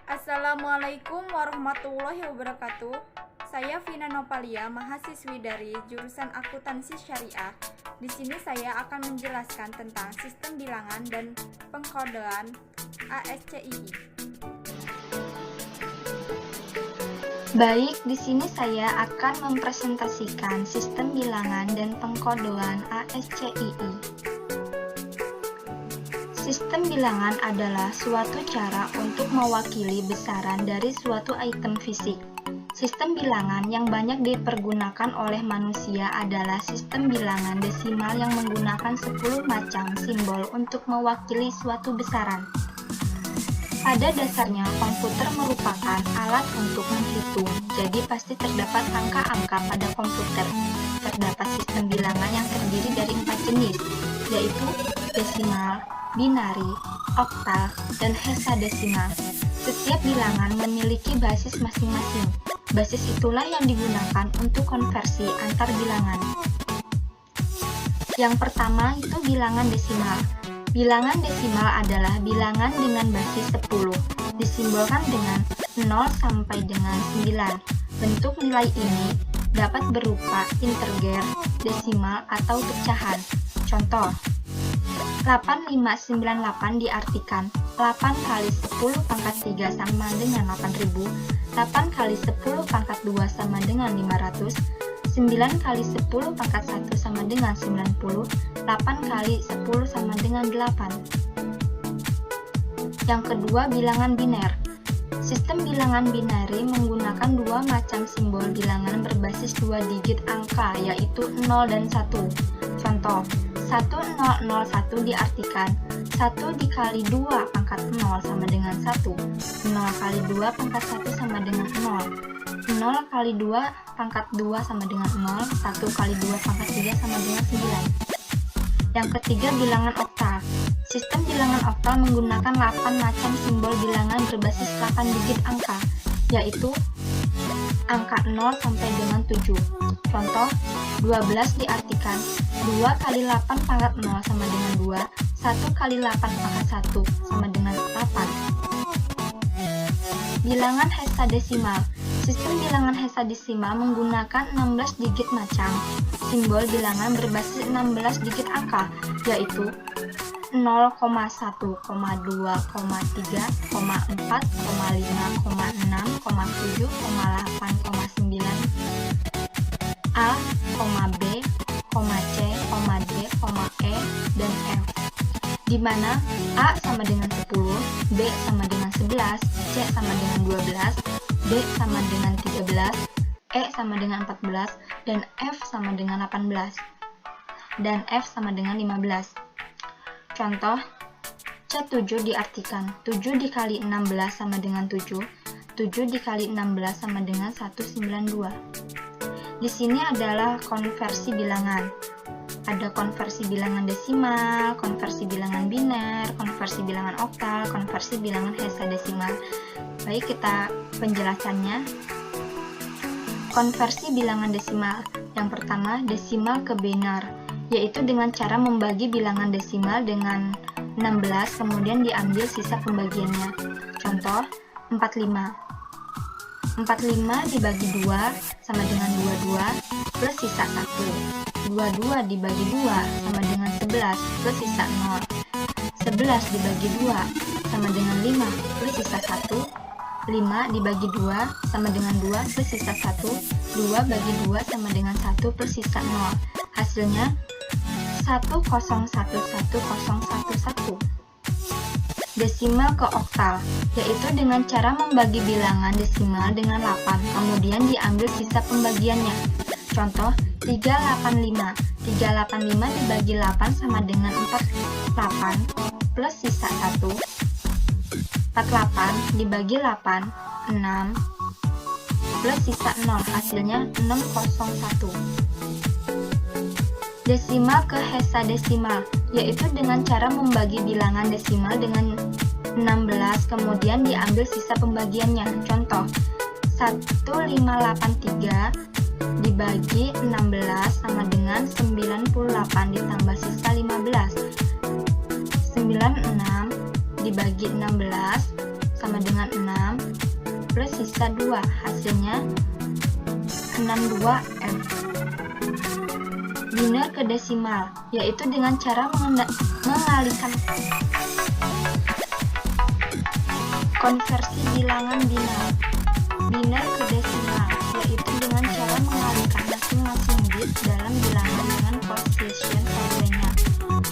Assalamualaikum warahmatullahi wabarakatuh. Saya Vina Nopalia, mahasiswi dari jurusan Akuntansi Syariah. Di sini saya akan menjelaskan tentang sistem bilangan dan pengkodean ASCII. Baik, di sini saya akan mempresentasikan sistem bilangan dan pengkodean ASCII. Sistem bilangan adalah suatu cara untuk mewakili besaran dari suatu item fisik. Sistem bilangan yang banyak dipergunakan oleh manusia adalah sistem bilangan desimal yang menggunakan 10 macam simbol untuk mewakili suatu besaran. Pada dasarnya, komputer merupakan alat untuk menghitung, jadi pasti terdapat angka-angka pada komputer. Terdapat sistem bilangan yang terdiri dari 4 jenis, yaitu desimal, binari, oktal, dan hexadesimal. Setiap bilangan memiliki basis masing-masing. Basis itulah yang digunakan untuk konversi antar bilangan. Yang pertama itu bilangan desimal. Bilangan desimal adalah bilangan dengan basis 10, disimbolkan dengan 0 sampai dengan 9. Bentuk nilai ini dapat berupa integer, desimal, atau pecahan. Contoh, 8598 diartikan 8 kali 10 pangkat 3 sama dengan 8000, 8 kali 10 pangkat 2 sama dengan 500, 9 kali 10 pangkat 1 sama dengan 90, 8 kali 10 sama dengan 8. Yang kedua, bilangan biner. Sistem bilangan binari menggunakan dua macam simbol bilangan berbasis dua digit angka, yaitu 0 dan 1. Contoh, 1001 diartikan 1 dikali 2 pangkat 0 sama dengan 1, 0 kali 2 pangkat 1 sama dengan 0, 0 kali 2 pangkat 2 sama dengan 0, 1 kali 2 pangkat 3 sama dengan 9. Yang ketiga, bilangan oktal. Sistem bilangan oktal menggunakan 8 macam simbol bilangan berbasis 8 digit angka, yaitu angka 0 sampai dengan 7. Contoh, 12 diartikan 2 kali 8 pangkat 0 sama dengan 2, 1 kali 8 pangkat 1 sama dengan 8. Bilangan hexadesimal. Sistem bilangan hexadesimal menggunakan 16 digit macam simbol bilangan berbasis 16 digit angka, yaitu 0,1, 2, 3, 4, 5, 6, 7, 8, 9, A, B, C, D, E, dan F, di mana A sama dengan 10, B sama dengan 11, C sama dengan 12, D sama dengan 13, E sama dengan 14, dan F sama dengan 18, dan F sama dengan 15. Contoh, C7 diartikan 7 dikali 16 sama dengan 7, 7 dikali 16 sama dengan 192. Di sini adalah konversi bilangan. Ada konversi bilangan desimal, konversi bilangan biner, konversi bilangan oktal, konversi bilangan hexadesimal. Baik, kita penjelasannya. Konversi bilangan desimal. Yang pertama, desimal ke biner, yaitu dengan cara membagi bilangan desimal dengan 16, kemudian diambil sisa pembagiannya. Contoh, 45. 45 dibagi 2 sama dengan 22 plus sisa 1. 22 dibagi 2 sama dengan 11 plus sisa 0. 11 dibagi 2 sama dengan 5 plus sisa 1. 5 dibagi 2 sama dengan 2 plus sisa 1. 2 bagi 2 sama dengan 1 plus sisa 0. Hasilnya 101111. Desimal ke oktal, yaitu dengan cara membagi bilangan desimal dengan 8, kemudian diambil sisa pembagiannya. Contoh, 385. 385 dibagi 8 sama dengan 48 plus sisa 1. 48 dibagi 8, 6 plus sisa 0, hasilnya 601. Desimal ke hexadesimal, yaitu dengan cara membagi bilangan desimal dengan 16, kemudian diambil sisa pembagiannya. Contoh, 1583 dibagi 16 sama dengan 98 ditambah sisa 15. 96 dibagi 16 sama dengan 6 plus sisa 2, hasilnya 62F. Biner ke desimal, yaitu dengan cara mengalihkan konversi bilangan biner. Biner ke desimal, yaitu dengan cara mengalihkan masing-masing bit dalam bilangan dengan position value-nya.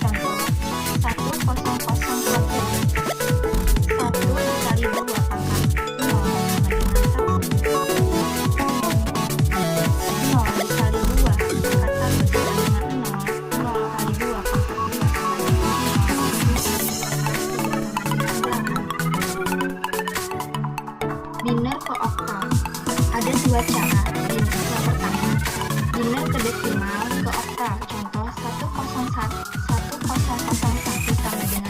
Contoh, 1001. 1 dikali 2 pangkat 0 sama dengan 1. 0 dikali 2 pangkat 1 sama dengan 0. 0 kali 2 pangkat 2 sama dengan 0. Biner ke oktal. Ada dua cara. Yang pertama, biner ke desimal ke oktal. Contoh, 1001 sama dengan 9 sama dengan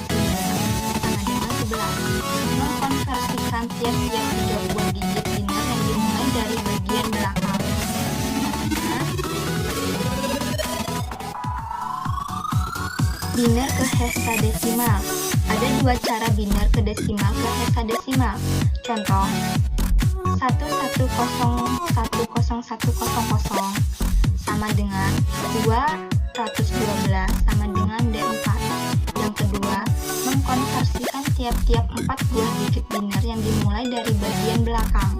11. Mengkonversikan tiap-tiap 3 buah digit biner yang dimulai dari bagian belakang. Biner ke hexadesimal. Ada dua cara biner ke desimal ke hexadesimal. Contoh, 110100 sama dengan 212 sama dengan D4. Yang kedua, mengkonversikan tiap-tiap 4 buah digit biner yang dimulai dari bagian belakang.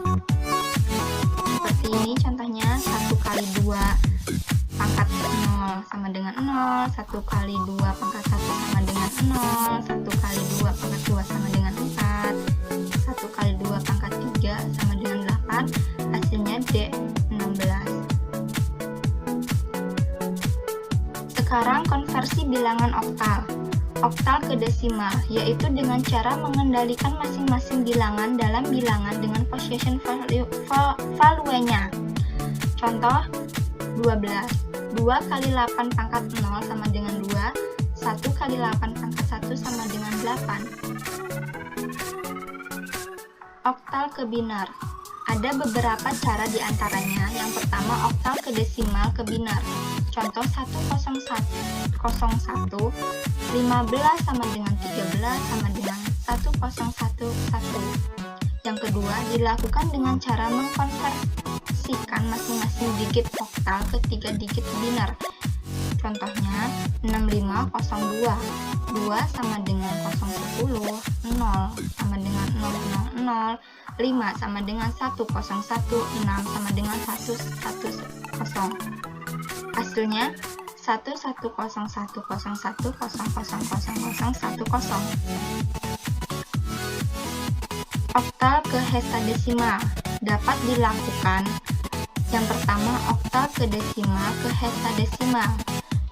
Seperti ini contohnya, 1 kali 2 pangkat 0 sama dengan 0, 1 kali 2 pangkat 1 sama dengan 0, 1 kali 2 pangkat 2 sama dengan 4, 1 kali 2 pangkat 3 sama dengan 8, hasilnya D16. Sekarang konversi bilangan oktal. Oktal ke desimal, yaitu dengan cara mengendalikan masing-masing bilangan dalam bilangan dengan position value-nya. Contoh, 12. 2 kali 8 pangkat 0 sama dengan 2, 1 kali 8 pangkat 1 sama dengan 8. Oktal ke biner. Ada beberapa cara diantaranya. Yang pertama, oktal ke desimal ke biner. Contoh, 101, 15 sama dengan 13 sama dengan 1011. Yang kedua, dilakukan dengan cara mengkonversikan masing-masing digit oktal ke 3 digit biner. Contohnya, 6502, 2 sama dengan 010, 0 sama dengan 000, 5 sama dengan 101, 6 sama dengan 110. Hasilnya 1101000010. Oktal ke hexadesimal dapat dilakukan. Yang pertama, oktal ke desimal ke hexadesimal.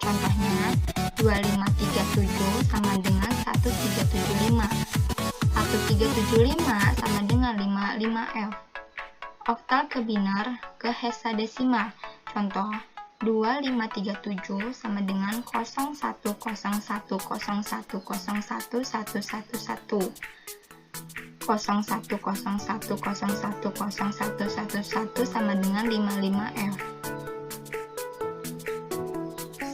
Contohnya, 2537 sama dengan 1375. 1375 sama dengan 55F. Oktal ke biner ke hexadesimal. Contoh, 2537 sama dengan 010101011111. 0101011111 sama dengan 55F.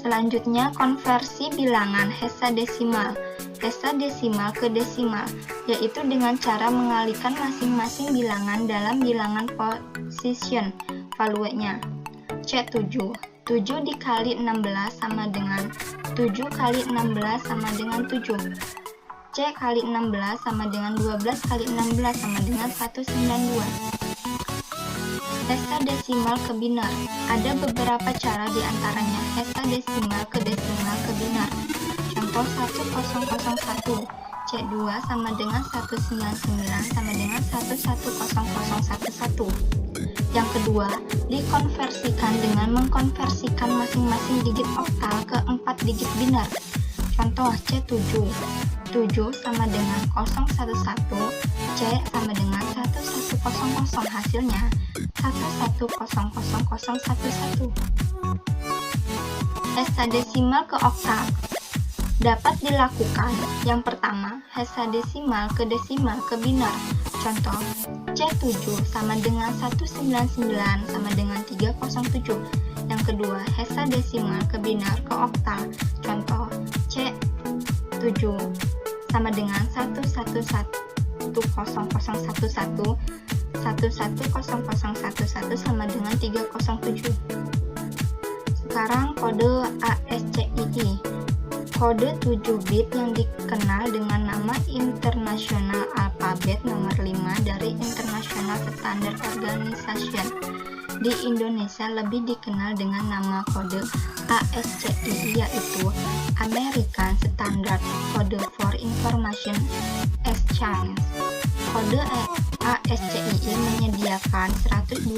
Selanjutnya, konversi bilangan hexadesimal. Hexadesimal ke desimal, yaitu dengan cara mengalihkan masing-masing bilangan dalam bilangan position value-nya. C7. 7 dikali 16 sama dengan 7 kali 16 sama dengan 7. C kali 16 sama dengan 12 kali 16 sama dengan 192. Hexadesimal ke biner. Ada beberapa cara diantaranya hexadesimal ke desimal ke biner. Contoh, 1001 C2 sama dengan 199 sama dengan 11011. Yang kedua, dikonversikan dengan mengkonversikan masing-masing digit oktal ke 4 digit biner. Contoh, C7. 7 sama dengan 011, C sama dengan 1100, hasilnya 110011. Hexadesimal ke oktal dapat dilakukan. Yang pertama, hexadesimal ke desimal ke biner. Contoh, C7 sama dengan 199 sama dengan 307. Yang kedua, hexadesimal ke biner ke oktal. Contoh, C7 sama dengan 111011 110011 sama dengan 307. Sekarang kode ASCII. Kode 7 bit yang dikenal dengan nama International Alphabet nomor 5 dari International Standard Organization. Di Indonesia lebih dikenal dengan nama kode ASCII, yaitu American Standard Code for Information Exchange. Kode ASCII menyediakan 128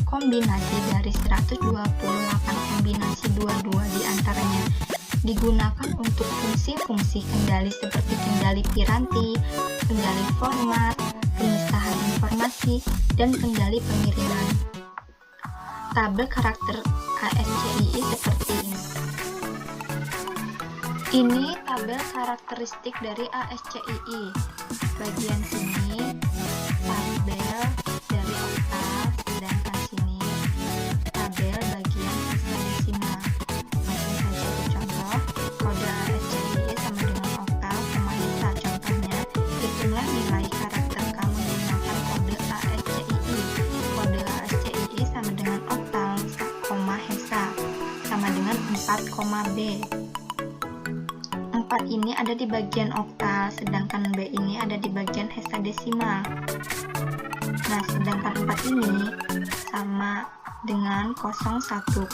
kombinasi dari 128 kombinasi 22 diantaranya digunakan untuk fungsi-fungsi kendali seperti kendali piranti, kendali format, pemisahan informasi, dan kendali pengiriman. Tabel karakter ASCII seperti ini. Ini tabel karakteristik dari ASCII. Bagian sini tabel dari oktav, sedangkan sini tabel bagian hexadesimal. Langsung saja contoh, kode ASCII sama dengan oktav koma hesa. Contohnya, hitunglah nilai karakter kamu menggunakan kode ASCII. Kode ASCII sama dengan oktav koma hesa sama dengan 4, B. 4 ini ada di bagian oktal, sedangkan B ini ada di bagian hexadesimal. Nah, sedangkan 4 ini sama dengan 0100